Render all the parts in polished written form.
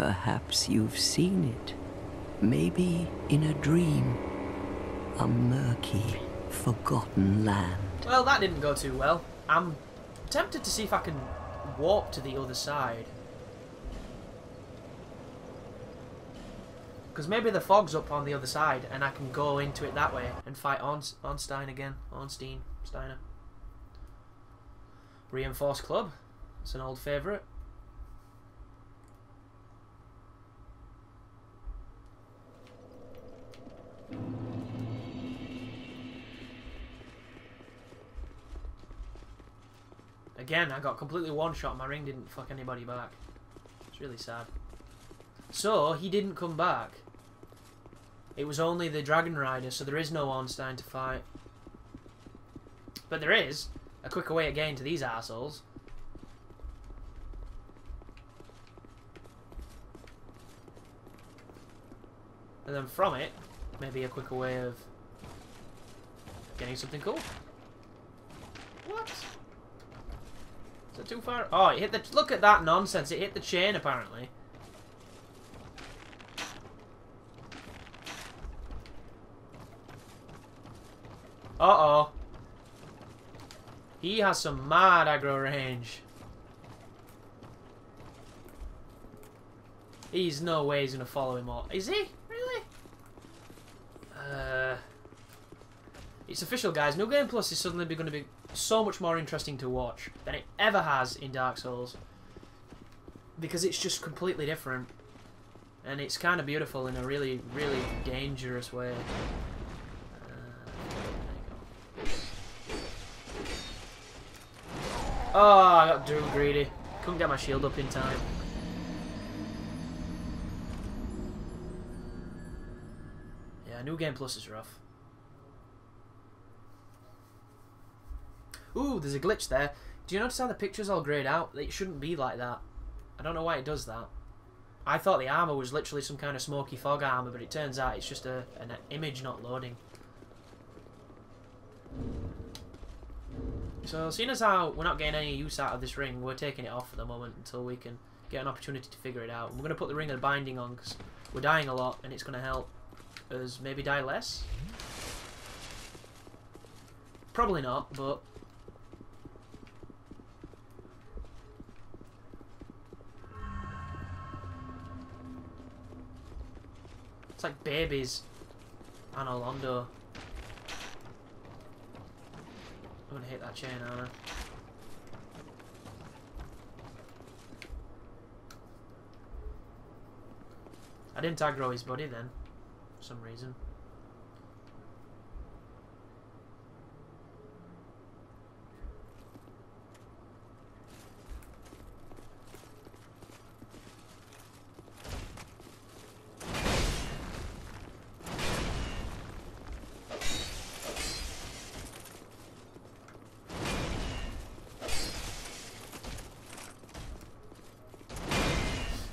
Perhaps you've seen it. Maybe in a dream. A murky, forgotten land. Well, that didn't go too well. I'm tempted to see if I can warp to the other side. Because maybe the fog's up on the other side and I can go into it that way and fight Ornstein again. Ornstein. Steiner. Reinforced Club. It's an old favourite. Again, I got completely one-shot. My ring didn't fuck anybody back. It's really sad. So, he didn't come back. It was only the Dragon Rider, so there is no Ornstein to fight. But there is a quicker way of getting to these assholes. And then from it, maybe a quicker way of getting something cool. What? Is that too far? Oh, it hit the... Look at that nonsense. It hit the chain, apparently. Uh-oh. He has some mad aggro range. He's no way he's going to follow him up. Is he? Really? It's official, guys. New Game Plus is suddenly going to be so much more interesting to watch than it ever has in Dark Souls. Because it's just completely different. And it's kind of beautiful in a really, really dangerous way. Oh, I got too greedy. Couldn't get my shield up in time. Yeah, New Game Plus is rough. Ooh, there's a glitch there. Do you notice how the picture's all greyed out? It shouldn't be like that. I don't know why it does that. I thought the armour was literally some kind of smoky fog armour, but it turns out it's just an image not loading. So, seeing as how we're not getting any use out of this ring, we're taking it off for the moment until we can get an opportunity to figure it out. And we're going to put the ring of binding on because we're dying a lot and it's going to help us maybe die less. Probably not, but... It's like babies and Orlando. I'm gonna hit that chain, aren't I? I didn't aggro his body then, for some reason.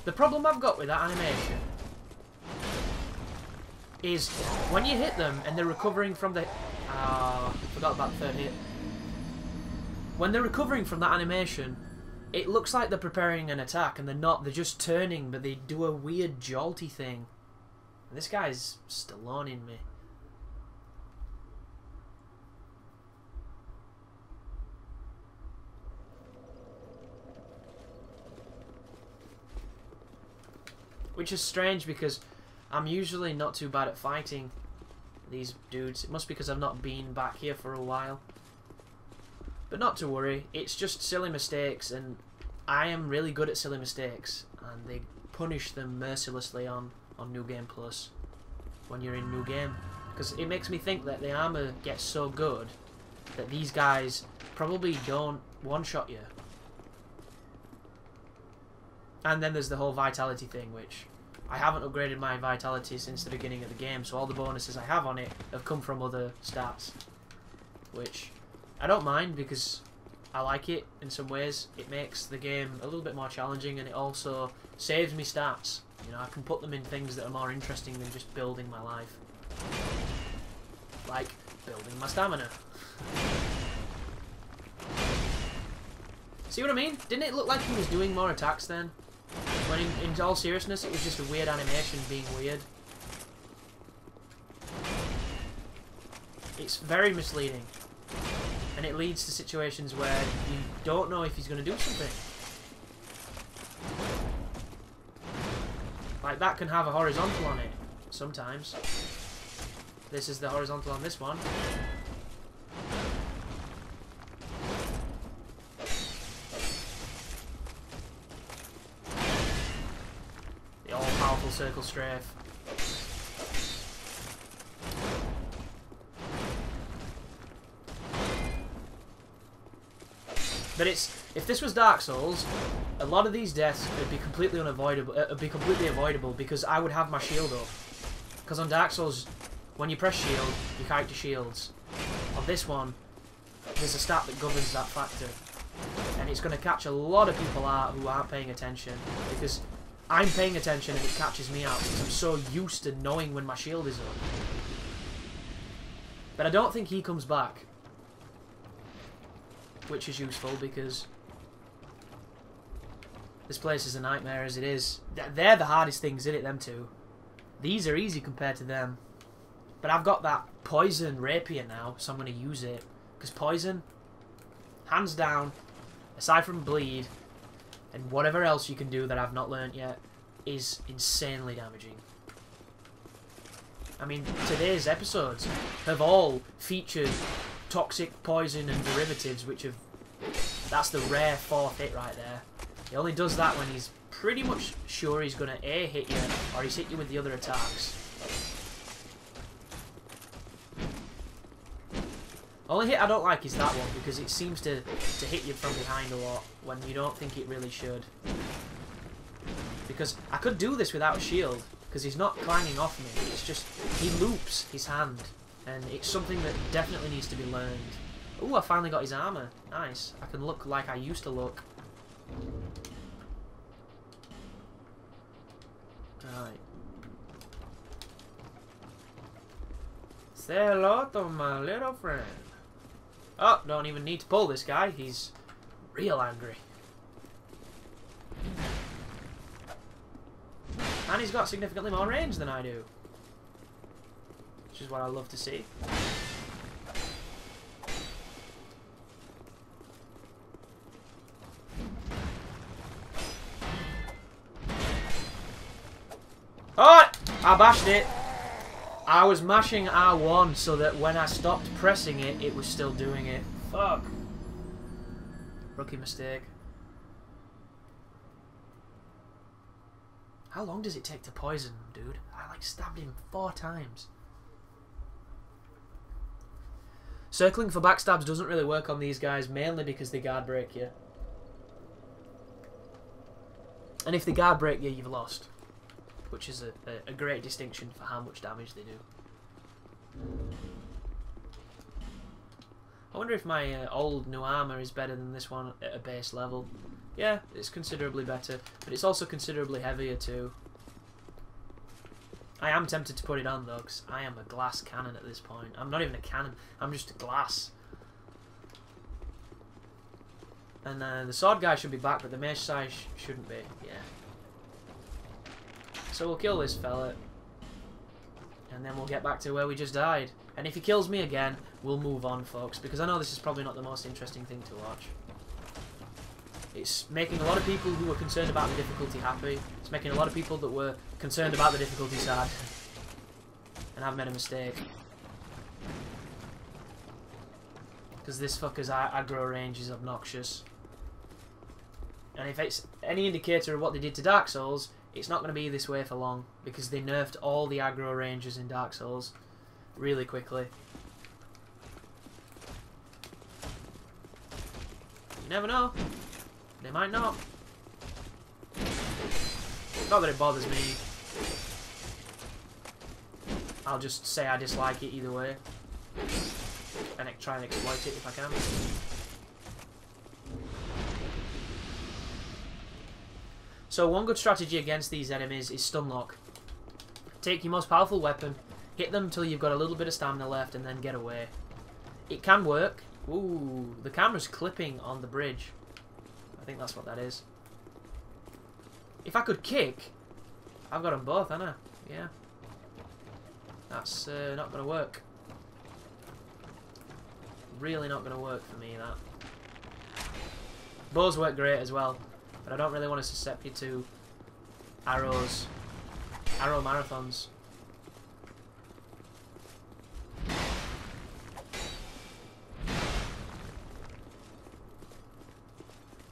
The problem I've got with that animation is when you hit them and they're recovering from the... forgot about the third hit. When they're recovering from that animation, it looks like they're preparing an attack and they're not. They're just turning, but they do a weird jolty thing. And this guy's Stalloning me. Which is strange because I'm usually not too bad at fighting these dudes. It must be because I've not been back here for a while. But not to worry, it's just silly mistakes and I am really good at silly mistakes and they punish them mercilessly on New Game Plus when you're in New Game. Because it makes me think that the armor gets so good that these guys probably don't one-shot you. And then there's the whole vitality thing, which I haven't upgraded my vitality since the beginning of the game, so all the bonuses I have on it have come from other stats. Which I don't mind because I like it in some ways. It makes the game a little bit more challenging and it also saves me stats. You know, I can put them in things that are more interesting than just building my life. Like building my stamina. See what I mean? Didn't it look like he was doing more attacks then? When in all seriousness, it was just a weird animation being weird. It's very misleading. And it leads to situations where you don't know if he's going to do something. Like, that can have a horizontal on it, sometimes. This is the horizontal on this one. The all-powerful circle strafe. But if this was Dark Souls, a lot of these deaths would be completely avoidable because I would have my shield up. Because on Dark Souls, when you press shield, your character shields. On this one, there's a stat that governs that factor. And it's going to catch a lot of people out who aren't paying attention. Because I'm paying attention and it catches me out because I'm so used to knowing when my shield is up. But I don't think he comes back. Which is useful because this place is a nightmare as it is. They're the hardest things in it, them two. These are easy compared to them. But I've got that poison rapier now, so I'm going to use it. Because poison, hands down, aside from bleed, and whatever else you can do that I've not learnt yet, is insanely damaging. I mean, today's episodes have all featured toxic poison and derivatives, which have... That's the rare 4th hit right there. He only does that when he's pretty much sure he's going to A, hit you, or he's hit you with the other attacks. Only hit I don't like is that one, because it seems to hit you from behind a lot, when you don't think it really should. Because I could do this without a shield, because he's not climbing off me, it's just, he loops his hand. And it's something that definitely needs to be learned. Ooh, I finally got his armor. Nice. I can look like I used to look. Right. Say hello to my little friend. Oh, don't even need to pull this guy. He's real angry. And he's got significantly more range than I do. Which is what I love to see. Oh! I bashed it! I was mashing R1 so that when I stopped pressing it, it was still doing it. Fuck. Rookie mistake. How long does it take to poison him, dude? I like stabbed him 4 times. Circling for backstabs doesn't really work on these guys, mainly because they guard break you. And if they guard break you, you've lost. Which is a great distinction for how much damage they do. I wonder if my old new armor is better than this one at a base level. Yeah, it's considerably better, but it's also considerably heavier too. I am tempted to put it on though, because I am a glass cannon at this point. I'm not even a cannon, I'm just a glass. And the sword guy should be back, but the mage size shouldn't be, yeah. So we'll kill this fella. And then we'll get back to where we just died. And if he kills me again, we'll move on, folks, because I know this is probably not the most interesting thing to watch. It's making a lot of people who were concerned about the difficulty happy. It's making a lot of people that were concerned about the difficulty sad. And I've made a mistake. Because this fucker's aggro range is obnoxious. And if it's any indicator of what they did to Dark Souls, it's not going to be this way for long. Because they nerfed all the aggro ranges in Dark Souls really quickly. You never know. They might not. Not that it bothers me. I'll just say I dislike it either way. And try and exploit it if I can. So one good strategy against these enemies is stun lock. Take your most powerful weapon, hit them until you've got a little bit of stamina left, and then get away. It can work. Ooh, the camera's clipping on the bridge. I think that's what that is. If I could kick, I've got them both, haven't I? Yeah. That's not going to work. Really not going to work for me, that. Bows work great as well, but I don't really want to suscept you to arrow marathons.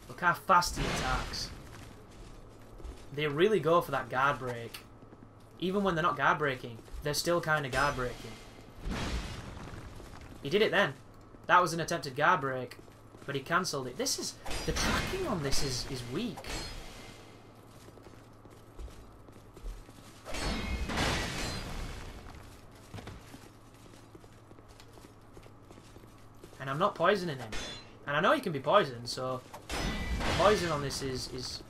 Look how fast he attacks. They really go for that guard break. Even when they're not guard breaking, they're still kind of guard breaking. He did it then. That was an attempted guard break, but he cancelled it. This is... the tracking on this is weak. And I'm not poisoning him. And I know he can be poisoned, so... poison on this is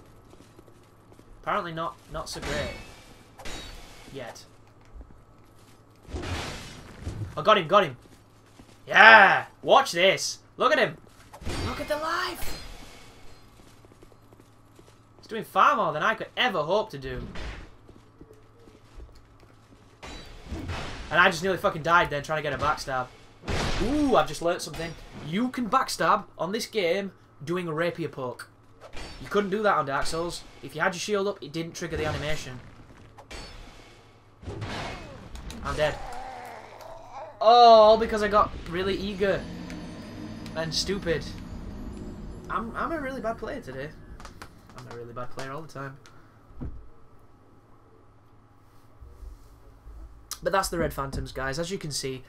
apparently not so great. Yet. I got him. Yeah! Watch this! Look at him! Look at the life! He's doing far more than I could ever hope to do. And I just nearly fucking died then trying to get a backstab. Ooh, I've just learnt something. You can backstab on this game doing a rapier poke. You couldn't do that on Dark Souls. If you had your shield up, it didn't trigger the animation. I'm dead. Oh, because I got really eager and stupid. I'm a really bad player today. I'm a really bad player all the time. But that's the Red Phantoms, guys. As you can see,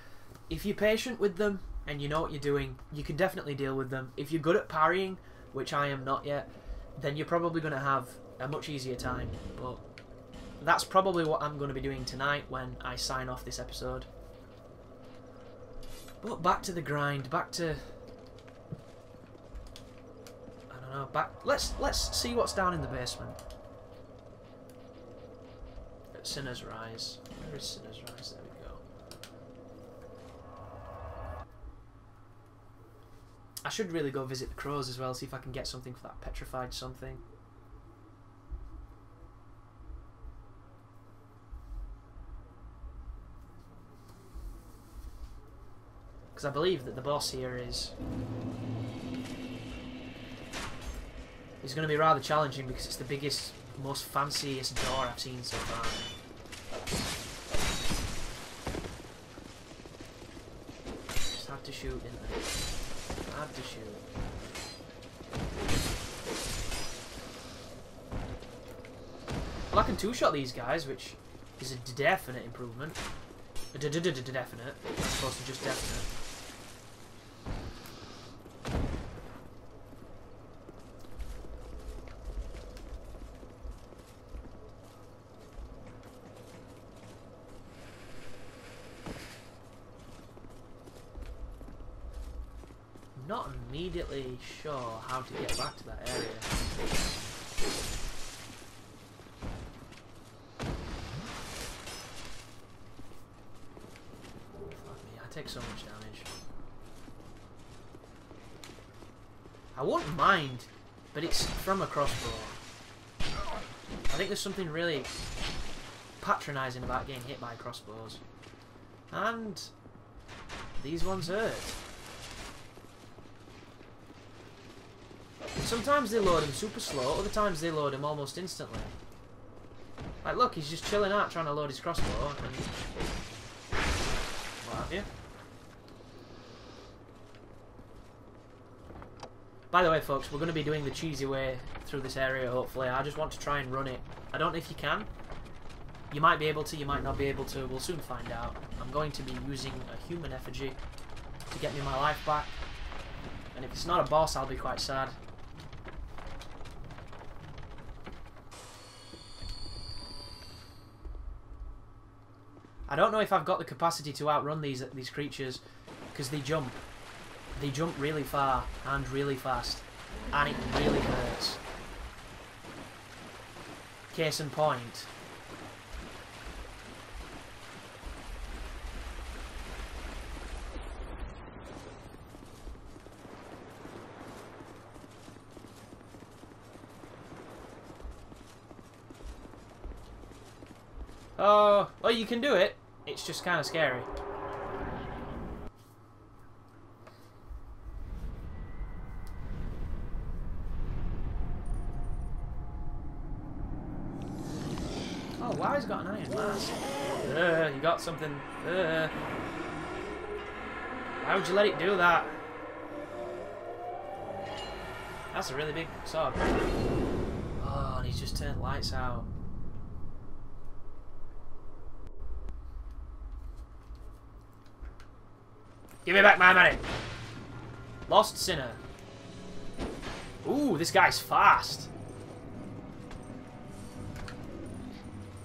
if you're patient with them and you know what you're doing, you can definitely deal with them. If you're good at parrying, which I am not yet, then you're probably going to have a much easier time. But that's probably what I'm going to be doing tonight when I sign off this episode. But back to the grind, back to... I don't know, back... Let's see what's down in the basement. At Sinner's Rise. Where is Sinner's Rise? There we go. I should really go visit the crows as well, see if I can get something for that petrified something. Because I believe that the boss here is going to be rather challenging because it's the biggest, most fanciest door I've seen so far. Just had to shoot, didn't I? Had to shoot. Well, I can two-shot these guys, which is a definite improvement. A definite, as opposed to just definite. Not immediately sure how to get back to that area. Fuck me, I take so much damage. I wouldn't mind, but it's from a crossbow. I think there's something really patronising about getting hit by crossbows. And these ones hurt. Sometimes they load him super slow, other times they load him almost instantly. Like, look, he's just chilling out trying to load his crossbow and what have you. By the way, folks, we're going to be doing the cheesy way through this area, hopefully. I just want to try and run it. I don't know if you can. You might be able to, you might not be able to. We'll soon find out. I'm going to be using a human effigy to get me my life back. And if it's not a boss, I'll be quite sad. I don't know if I've got the capacity to outrun these creatures, because they jump. They jump really far and really fast, and it really hurts. Case in point. Oh, well, you can do it. It's just kind of scary. Oh, wow, he's got an iron mask. You got something. Why would you let it do that? That's a really big sword. Oh, and he's just turned lights out. Give me back my money! Lost Sinner. Ooh, this guy's fast.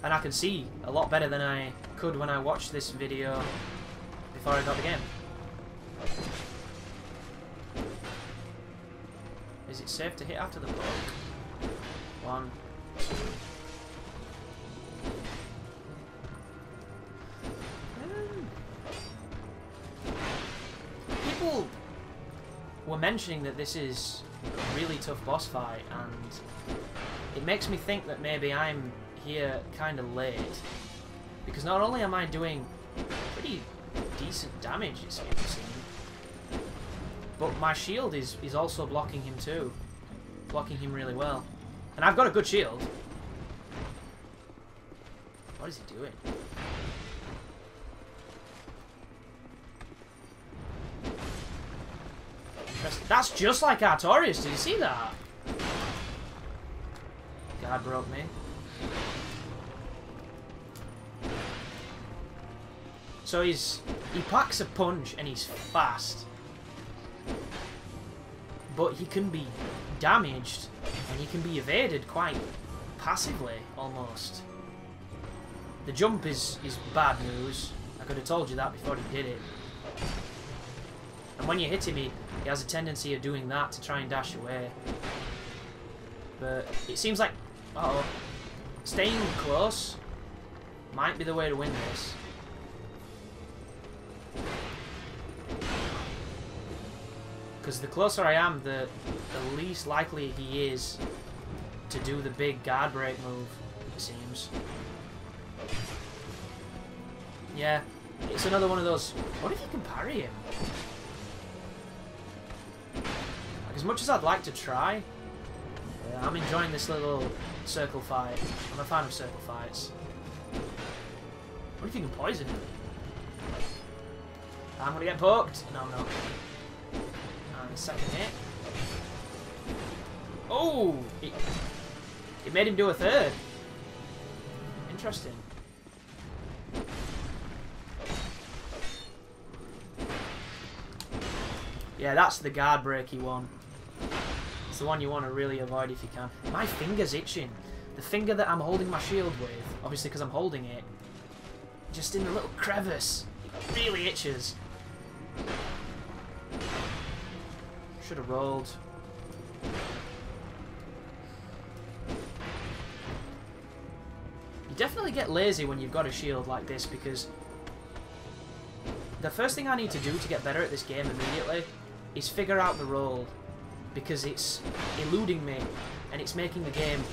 And I can see a lot better than I could when I watched this video before I got the game. Is it safe to hit after the poke? 1, 2. People were mentioning that this is a really tough boss fight, and it makes me think that maybe I'm here kind of late, because not only am I doing pretty decent damage, it seems, but my shield is also blocking him too, blocking him really well, and I've got a good shield. What is he doing? That's just like Artorias, did you see that? God broke me. So he packs a punch and he's fast. But he can be damaged and he can be evaded quite passively, almost. The jump is bad news. I could have told you that before he did it. And when you hit him, he has a tendency of doing that to try and dash away. But it seems like, uh-oh, staying close might be the way to win this. Because the closer I am, the least likely he is to do the big guard break move, it seems. Yeah, it's another one of those, what if you can parry him? As much as I'd like to try, I'm enjoying this little circle fight. I'm a fan of circle fights. What if you can poison him? I'm gonna get poked. No, I'm not. And second hit. Oh! It made him do a third. Interesting. Yeah, that's the guard breaky one. It's the one you want to really avoid if you can. My finger's itching. The finger that I'm holding my shield with, obviously because I'm holding it, just in the little crevice, it really itches. Should have rolled. You definitely get lazy when you've got a shield like this, because the first thing I need to do to get better at this game immediately is figure out the roll, because it's eluding me and it's making the game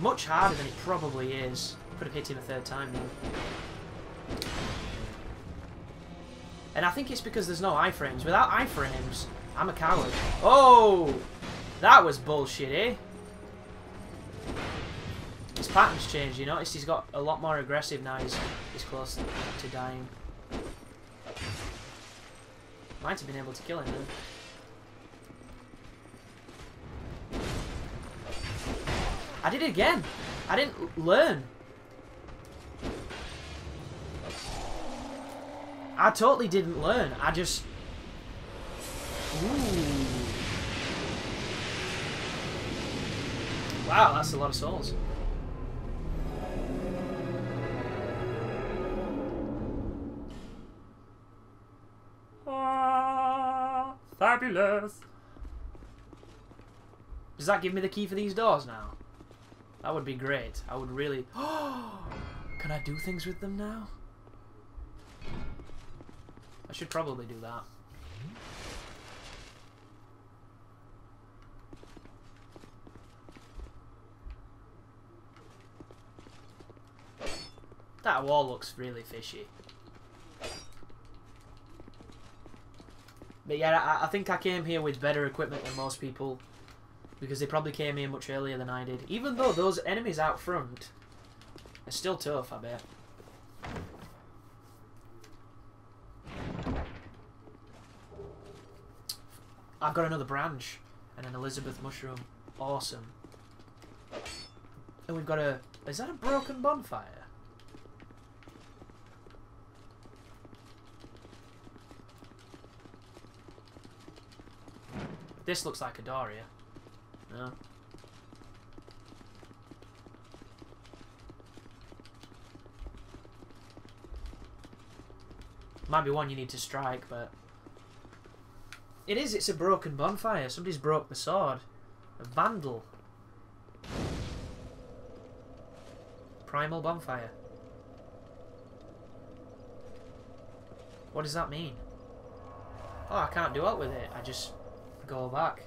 much harder than it probably is. Could have hit him a third time though. And I think it's because there's no iframes. Without iframes, I'm a coward. Oh! That was bullshit, eh? His pattern's changed, you noticed he's got a lot more aggressive now he's close to dying. Might have been able to kill him then. I did it again. I didn't learn. I totally didn't learn. I just... Ooh. Wow, that's a lot of souls. Ah, fabulous. Does that give me the key for these doors now? That would be great. I would really... Can I do things with them now? I should probably do that. That wall looks really fishy. But yeah, I think I came here with better equipment than most people. Because they probably came here much earlier than I did. Even though those enemies out front are still tough, I bet. I've got another branch. And an Elizabeth mushroom. Awesome. And we've got a... Is that a broken bonfire? This looks like a door here. No. Might be one you need to strike, but... It is, it's a broken bonfire. Somebody's broke the sword. A vandal. Primal bonfire. What does that mean? Oh, I can't do out with it. I just go back.